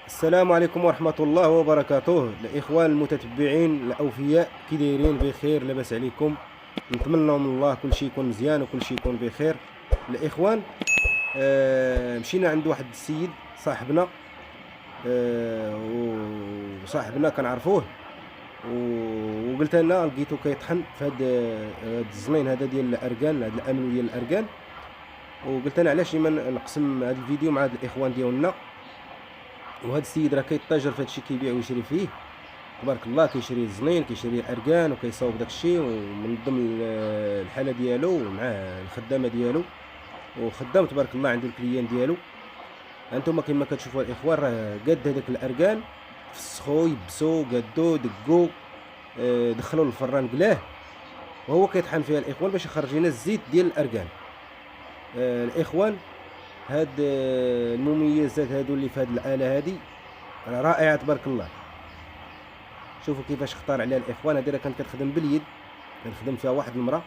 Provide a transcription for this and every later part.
السلام عليكم ورحمة الله وبركاته. الإخوان المتتبعين الأوفياء، كي دايرين؟ بخير، لاباس عليكم؟ نتمنى من الله كل شيء يكون مزيان وكل شيء يكون بخير. الإخوان، مشينا عند واحد السيد صاحبنا، وصاحبنا كنعرفوه، وقلت لنا لقيتو كيطحن في هاد الزنين هذا ديال الأركان، هاد الأمن ديال الأركان. وقلت انا علاش ما نقسم هذا الفيديو مع هاد الإخوان ديالنا. وهذا السيد راه كيتاجر في هادشي، كيبيع ويشري فيه، تبارك الله. كيشري الزنين، كيشري الاركان، وكيصاوب داكشي، ومن ضمن الحاله ديالو مع الخدامه ديالو، وخدام تبارك الله عنده الكليان ديالو. هانتوما كما كتشوفوا الاخوان، راه قاد هذاك الاركان، فسخو، يبسو، قادو، دقو، دخلوا للفران قلاه، وهو كيطحن فيها الاخوان باش يخرج لنا الزيت ديال الاركان. الاخوان، هاد المميزات هادو اللي في هاد الاله هادي راه رائعه تبارك الله. شوفوا كيفاش اختار عليها الاخوان. هادي راه كانت كتخدم باليد، كنخدم فيها واحد المراه،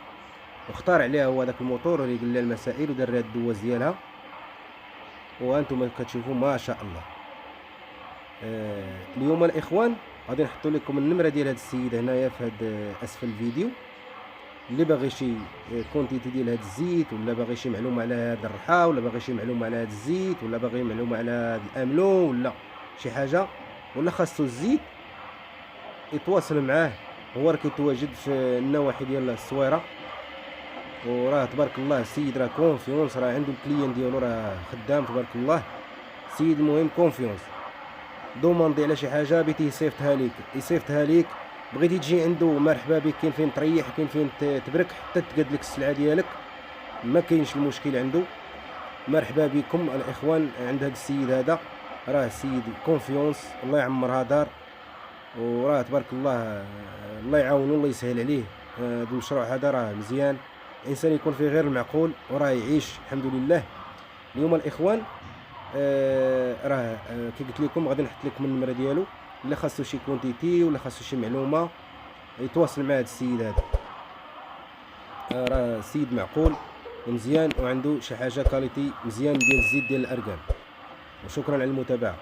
واختار عليها هو داك الموتور اللي قال لها المسائل، ودار لها الدواز ديالها. وانتم كتشوفوا ما شاء الله. اليوم الاخوان غادي نحط لكم النمره ديال هاد السيد هنايا في هاد اسفل الفيديو. اللي باغي شي كونتيتي ديال هاد الزيت، ولا باغي شي معلومه على هاد الرحا، ولا باغي شي معلومه على هاد الزيت، ولا باغي معلومه على هاد الاملو، ولا شي حاجه، ولا خاصو الزيت، يتواصل معاه. هو راه كيتواجد في النواحي ديال الصويره، وراه تبارك الله السيد راه كونفيونس، راه عنده الكليان ديالو، راه خدام تبارك الله. سيد المهم كونفيونس. دوموندي على شي حاجه بغيتي يصيفطها ليك، يصيفطها ليك. بغيتي تجي عنده، مرحبا بك، كاين فين تريح، كاين فين تبرك، حتى تقاد لك السلعه ديالك، ما كاينش المشكل عنده. مرحبا بكم الاخوان عند هذا السيد هذا. راه السيد كونفيونس، الله يعمرها دار، وراه تبارك الله، الله يعاونو، الله يسهل عليه. هذا المشروع هذا راه مزيان، الانسان يكون فيه غير المعقول وراه يعيش الحمد لله. اليوم الاخوان، راه كي قلت لكم غادي نحط لكم النمره ديالو. الا خاصو شي كونتيتي، ولا خاصو شي معلومه، يتواصل مع هذا السيد هذا. راه سيد معقول ومزيان، وعنده شي حاجه كاليتي مزيان ديال الزيت ديال الاركان. وشكرا على المتابعه.